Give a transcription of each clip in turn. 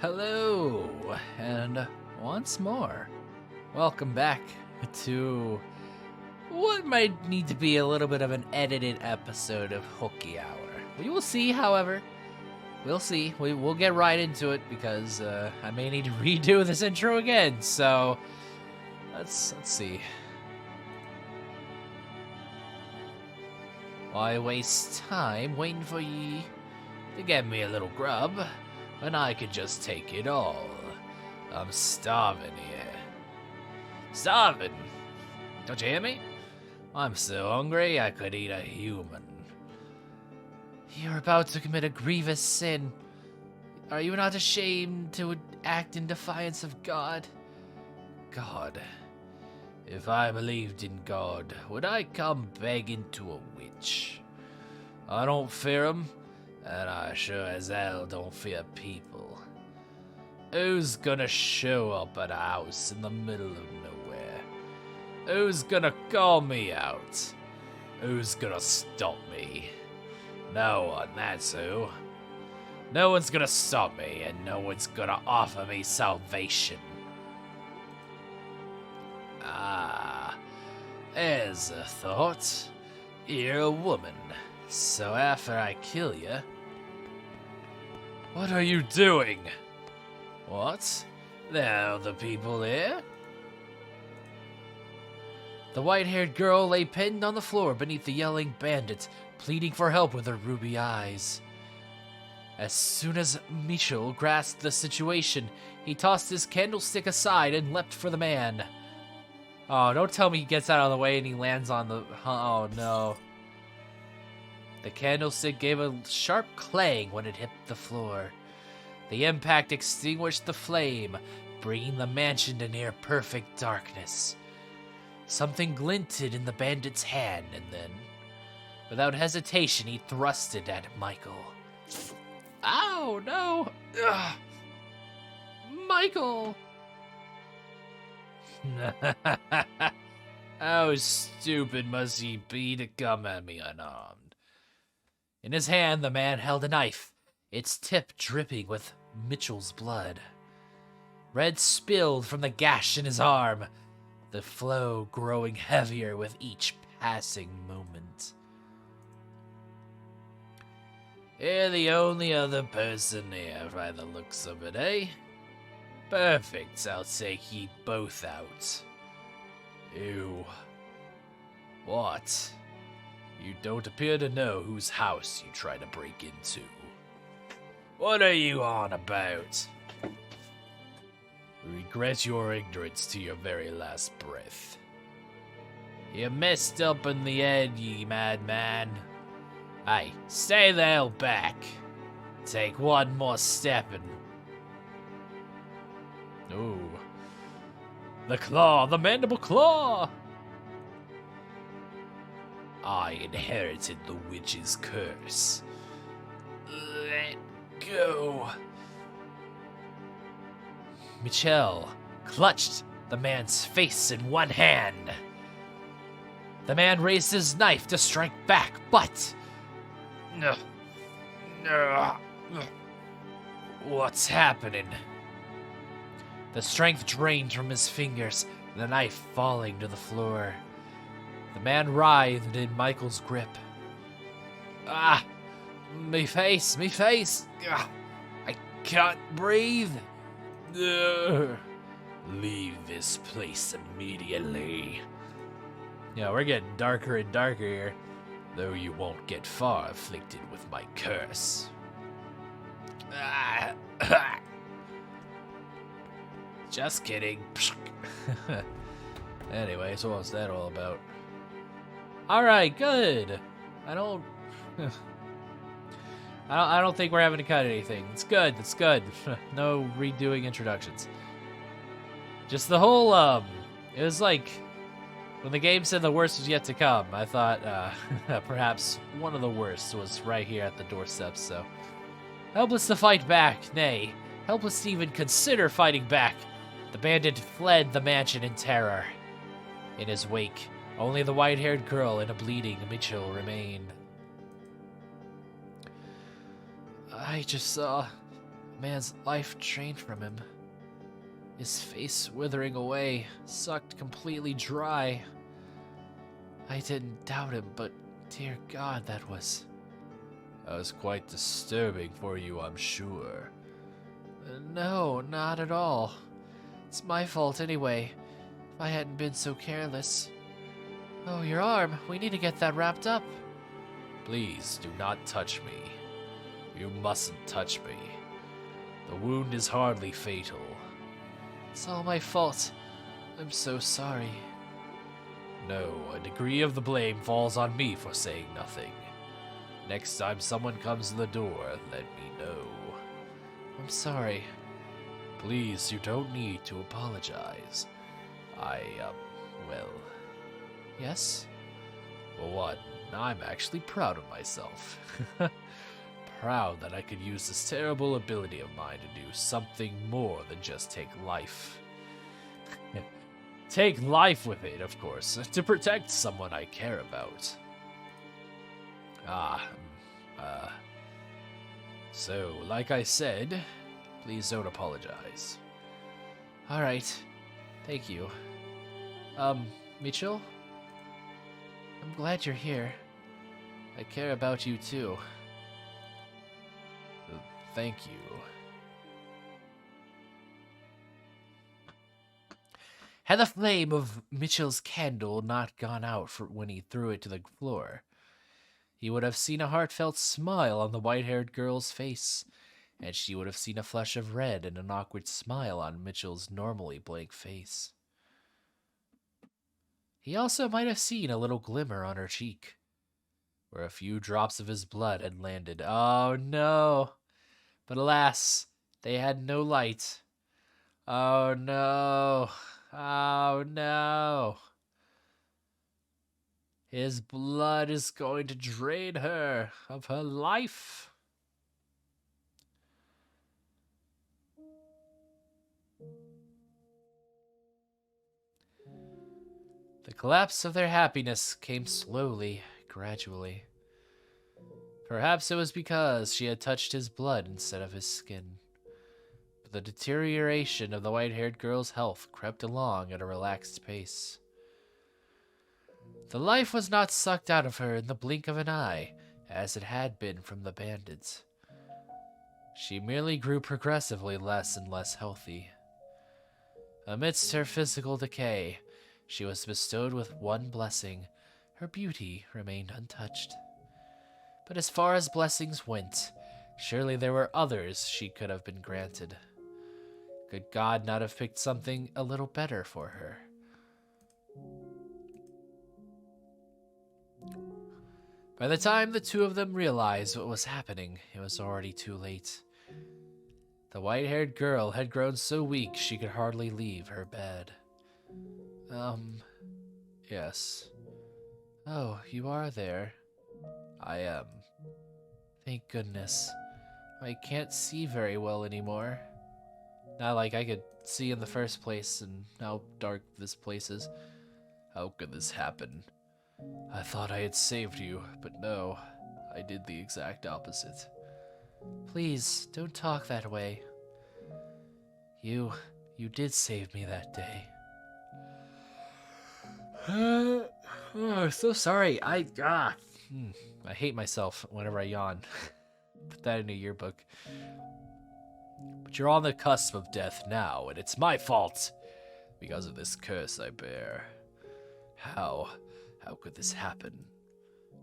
Hello, and once more, welcome back to what might need to be a little bit of an edited episode of Hooky Hour. We will see, however. We'll see. We'll get right into it because I may need to redo this intro again. So let's see. Why waste time waiting for ye to get me a little grub when I could just take it all? I'm starving here. Starving? Don't you hear me? I'm so hungry I could eat a human. You're about to commit a grievous sin. Are you not ashamed to act in defiance of God? God. If I believed in God, would I come begging to a witch? I don't fear 'em, and I sure as hell don't fear people. Who's gonna show up at a house in the middle of nowhere? Who's gonna call me out? Who's gonna stop me? No one, that's who. No one's gonna stop me, and no one's gonna offer me salvation. Ah, there's a thought. You're a woman, so after I kill you... What are you doing? What? There are other people here? The white-haired girl lay pinned on the floor beneath the yelling bandit, pleading for help with her ruby eyes. As soon as Mitchell grasped the situation, he tossed his candlestick aside and leapt for the man. Oh, don't tell me he gets out of the way and he lands on the... Oh, no. The candlestick gave a sharp clang when it hit the floor. The impact extinguished the flame, bringing the mansion to near perfect darkness. Something glinted in the bandit's hand, and then, without hesitation, he thrust it at Michael. Ow, no! Ugh. Michael! How stupid must he be to come at me unarmed? In his hand, the man held a knife, its tip dripping with Mitchell's blood. Red spilled from the gash in his arm, the flow growing heavier with each passing moment. You're the only other person here by the looks of it, eh? Perfect, I'll take ye both out. Ew. What? You don't appear to know whose house you try to break into. What are you on about? Regret your ignorance to your very last breath. You messed up in the head, ye madman. Hey, stay the hell back. Take one more step and... Ooh. The claw, the mandible claw! I inherited the witch's curse. Let go. Michel clutched the man's face in one hand. The man raised his knife to strike back, but... What's happening? The strength drained from his fingers, the knife falling to the floor. The man writhed in Michael's grip. Ah! Me face! Me face! Ugh, I can't breathe! Ugh. Leave this place immediately. Yeah, we're getting darker and darker here, though you won't get far afflicted with my curse. Ah. Just kidding. Anyway, so what's that all about? Alright, good. I don't think we're having to cut anything. It's good, it's good. No redoing introductions. Just the whole, it was like, when the game said the worst was yet to come, I thought, perhaps one of the worst was right here at the doorstep, so. Helpless to fight back, nay, helpless to even consider fighting back, the bandit fled the mansion in terror. In his wake, only the white-haired girl and a bleeding Mitchell remained. I just saw man's life drained from him. His face withering away, sucked completely dry. I didn't doubt him, but dear God, that was quite disturbing for you, I'm sure. No, not at all. It's my fault anyway, if I hadn't been so careless. Oh, your arm. We need to get that wrapped up. Please do not touch me. You mustn't touch me. The wound is hardly fatal. It's all my fault. I'm so sorry. No, a degree of the blame falls on me for saying nothing. Next time someone comes to the door, let me know. I'm sorry. Please, you don't need to apologize. Well... Yes? For one, I'm actually proud of myself. Proud that I could use this terrible ability of mine to do something more than just take life. Take life with it, of course, to protect someone I care about. So, like I said, please don't apologize. Alright, thank you. Mitchell? I'm glad you're here. I care about you too. Thank you. Had the flame of Mitchell's candle not gone out when he threw it to the floor, he would have seen a heartfelt smile on the white-haired girl's face, and she would have seen a flush of red and an awkward smile on Mitchell's normally blank face. He also might have seen a little glimmer on her cheek, where a few drops of his blood had landed. Oh no! But alas, they had no light. Oh no! Oh no! His blood is going to drain her of her life. The collapse of their happiness came slowly, gradually. Perhaps it was because she had touched his blood instead of his skin. But the deterioration of the white-haired girl's health crept along at a relaxed pace. The life was not sucked out of her in the blink of an eye, as it had been from the bandits. She merely grew progressively less and less healthy. Amidst her physical decay, she was bestowed with one blessing. Her beauty remained untouched. But as far as blessings went, surely there were others she could have been granted. Could God not have picked something a little better for her? By the time the two of them realized what was happening, it was already too late. The white-haired girl had grown so weak she could hardly leave her bed. Yes. Oh, you are there. I am. Thank goodness. I can't see very well anymore. Not like I could see in the first place, and how dark this place is. How could this happen? I thought I had saved you, but no. I did the exact opposite. Please, don't talk that way. You did save me that day. Oh, so sorry. I hate myself whenever I yawn. Put that in a yearbook. But you're on the cusp of death now, and it's my fault because of this curse I bear. How could this happen?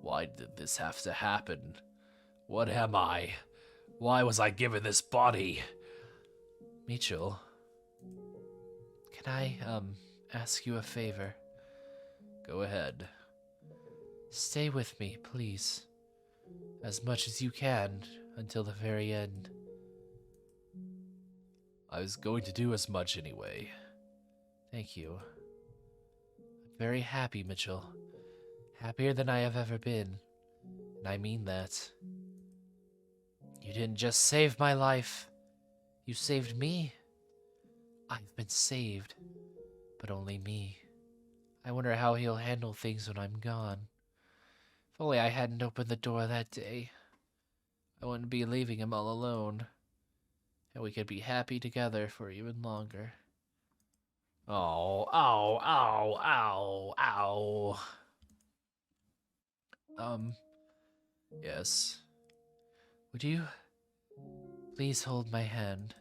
Why did this have to happen? What am I? Why was I given this body? Mitchell, can I, ask you a favor? Go ahead. Stay with me, please. As much as you can, until the very end. I was going to do as much anyway. Thank you. I'm very happy, Mitchell. Happier than I have ever been. And I mean that. You didn't just save my life. You saved me. I've been saved. But only me. I wonder how he'll handle things when I'm gone. If only I hadn't opened the door that day. I wouldn't be leaving him all alone. and we could be happy together for even longer. Oh, ow, ow, ow, ow. Yes. Would you please hold my hand?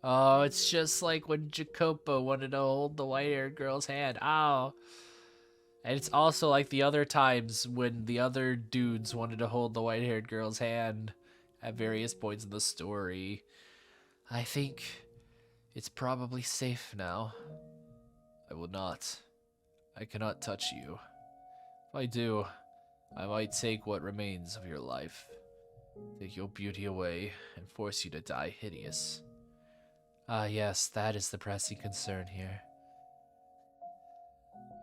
Oh, it's just like when Jacopo wanted to hold the white-haired girl's hand. Ow. And it's also like the other times when the other dudes wanted to hold the white-haired girl's hand at various points in the story. I think it's probably safe now. I will not. I cannot touch you. If I do, I might take what remains of your life, take your beauty away, and force you to die hideous. Ah, yes, that is the pressing concern here.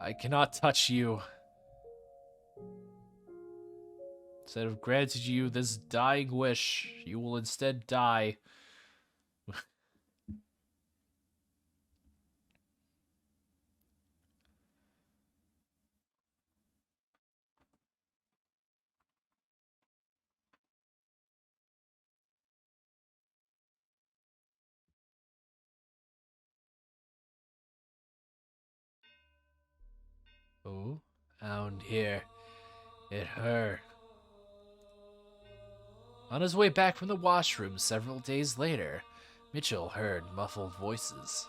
I cannot touch you. Instead of granting you this dying wish, you will instead die. Oh, down here. It hurt. On his way back from the washroom several days later, Mitchell heard muffled voices.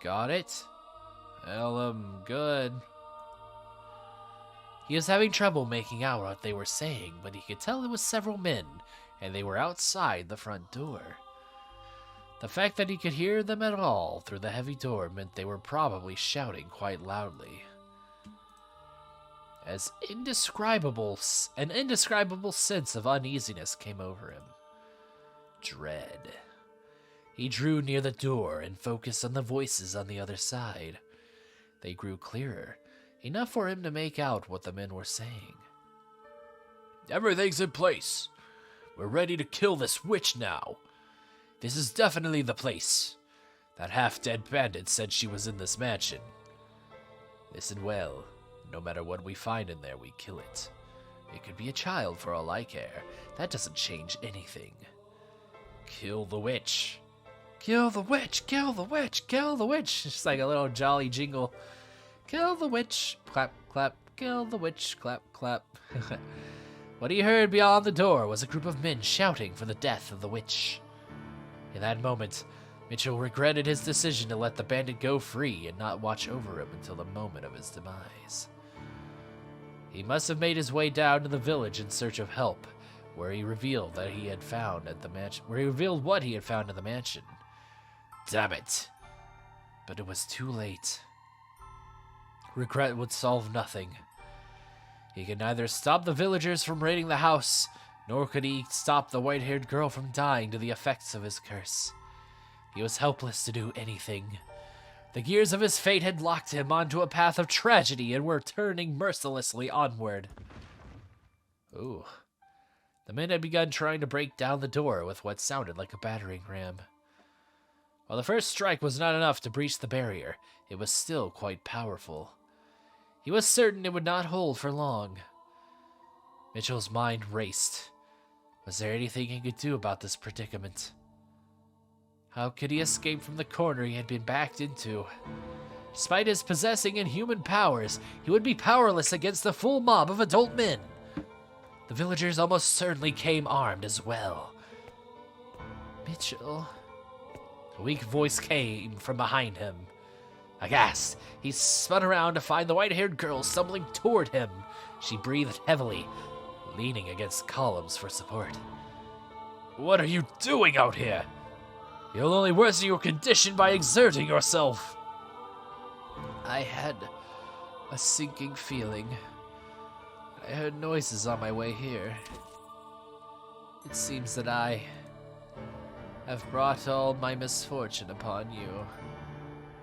Got it? Well, good. He was having trouble making out what they were saying, but he could tell it was several men, and they were outside the front door. The fact that he could hear them at all through the heavy door meant they were probably shouting quite loudly. An indescribable sense of uneasiness came over him. Dread. He drew near the door and focused on the voices on the other side. They grew clearer, enough for him to make out what the men were saying. Everything's in place. We're ready to kill this witch now. This is definitely the place. That half-dead bandit said she was in this mansion. Listen well. No matter what we find in there, we kill it. It could be a child for all I care. That doesn't change anything. Kill the witch. Kill the witch, kill the witch, kill the witch. It's like a little jolly jingle. Kill the witch, clap, clap, kill the witch, clap, clap. What he heard beyond the door was a group of men shouting for the death of the witch. In that moment, Mitchell regretted his decision to let the bandit go free and not watch over him until the moment of his demise. He must have made his way down to the village in search of help, where he revealed what he had found in the mansion. Damn it. But it was too late. Regret would solve nothing. He could neither stop the villagers from raiding the house, nor could he stop the white-haired girl from dying to the effects of his curse. He was helpless to do anything. The gears of his fate had locked him onto a path of tragedy and were turning mercilessly onward. Ooh. The men had begun trying to break down the door with what sounded like a battering ram. While the first strike was not enough to breach the barrier, it was still quite powerful. He was certain it would not hold for long. Mitchell's mind raced. Was there anything he could do about this predicament? How could he escape from the corner he had been backed into? Despite his possessing inhuman powers, he would be powerless against the full mob of adult men. The villagers almost certainly came armed as well. Mitchell... A weak voice came from behind him. Aghast, he spun around to find the white-haired girl stumbling toward him. She breathed heavily, leaning against columns for support. What are you doing out here? You'll only worsen your condition by exerting yourself. I had a sinking feeling. I heard noises on my way here. It seems that I have brought all my misfortune upon you.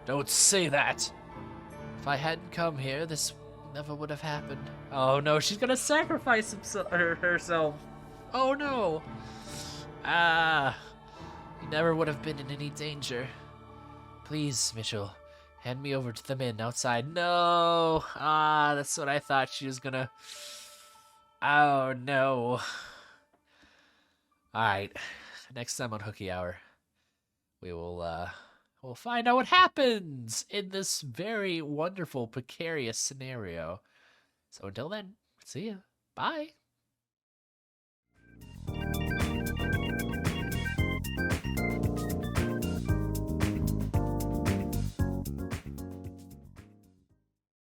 Don't say that! If I hadn't come here, this never would have happened. Oh no, she's gonna sacrifice herself. Oh no! You never would have been in any danger. Please, Mitchell, hand me over to the men outside. No! That's what I thought she was gonna... Oh no. Alright, next time on Hooky Hour, we will we'll find out what happens in this very wonderful, precarious scenario. So until then, see ya. Bye.